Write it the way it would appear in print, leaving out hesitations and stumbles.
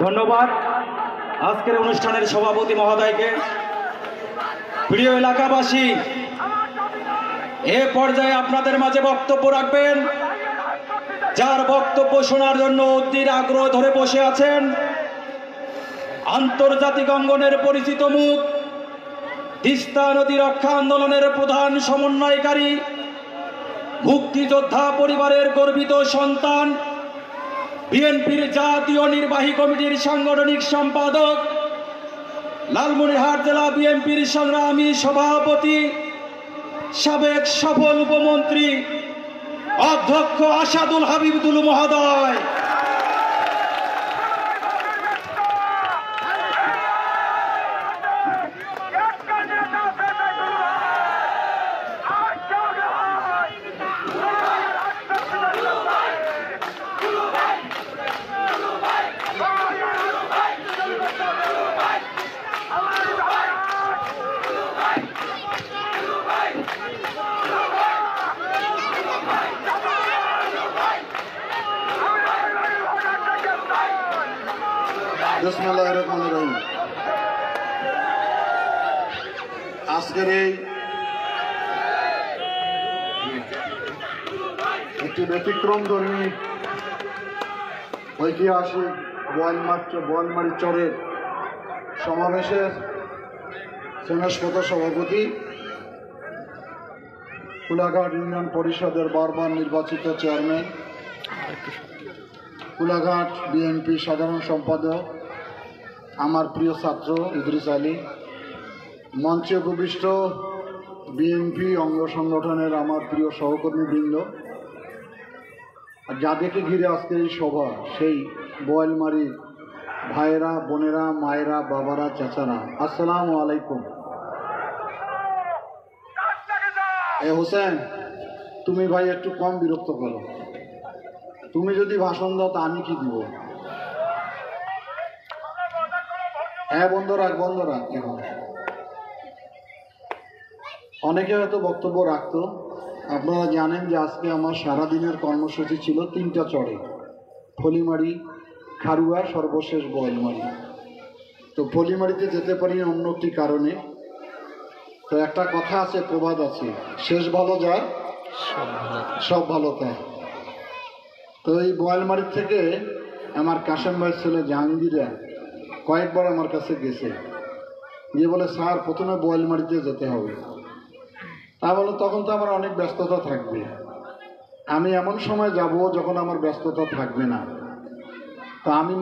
ধন্যবাদ আজকের অনুষ্ঠানের সভাপতি মহোদয়কে। প্রিয় এলাকাবাসী, এ পর্যায়ে আপনাদের মাঝে বক্তব্য রাখবেন যার বক্তব্য শোনার জন্য অধীর আগ্রহ ধরে বসে আছেন আন্তর্জাতিক অঙ্গনের পরিচিত মুখ, তিস্তা নদী রক্ষা আন্দোলনের প্রধান সমন্বয়কারী, মুক্তিযোদ্ধা পরিবারের গর্বিত সন্তান, বিএনপির জাতীয় নির্বাহী কমিটির সাংগঠনিক সম্পাদক, লালমনিরহাট জেলা বিএনপির সংগ্রামী সভাপতি, সাবেক সফল উপমন্ত্রী অধ্যক্ষ আসাদুল হাবিব দুলু মহোদয়, বিসমিল্লাহির রহমানির রহিম। আজকের এই একটি ব্যতিক্রমধর্মী ঐতিহাসিক বোয়ালমারী চরের সমাবেশের সেনাস্পত সভাপতি, কুলাঘাট ইউনিয়ন পরিষদের বারবার নির্বাচিত চেয়ারম্যান, কুলাঘাট বিএনপি সাধারণ সম্পাদক, আমার প্রিয় ছাত্র ইদ্রিস আলী, মঞ্চে উপবিষ্ট বিএনপি অঙ্গ সংগঠনের আমার প্রিয় সহকর্মীবৃন্দ, আর যাদেরকে ঘিরে আজকে এই সভা, সেই বোয়ালমারী ভাইয়েরা, বোনেরা, মায়েরা, বাবারা, চাচারা, আসসালামু আলাইকুম। এ হোসেন, তুমি ভাই একটু কম বিরক্ত করো। তুমি যদি ভাষণ দাও তা আমি কি দিব? হ্যাঁ, বন্ধ রাখ এখন। অনেকে হয়তো বক্তব্য রাখতো। আপনারা জানেন যে আজকে আমার সারাদিনের কর্মসূচি ছিল 3টা চরে, ফলিমারি, খারুয়া, সর্বশেষ বোয়ালমারী। তো ফলিমারিতে যেতে পারি অন্য একটি কারণে। তো একটা কথা আছে, প্রবাদ আছে, শেষ ভালো যায় সব ভালো তাই। তো এই বোয়ালমারী থেকে আমার কাশেম ভাইয়ের ছেলে জাহাঙ্গীরা কয়েকবার আমার কাছে গেছে, গিয়ে বলে স্যার প্রথমে বোয়ালমারীতে যেতে হবে। তা বলে তখন তো আমার অনেক ব্যস্ততা থাকবে, আমি এমন সময় যাব যখন আমার ব্যস্ততা থাকবে না। তা আমি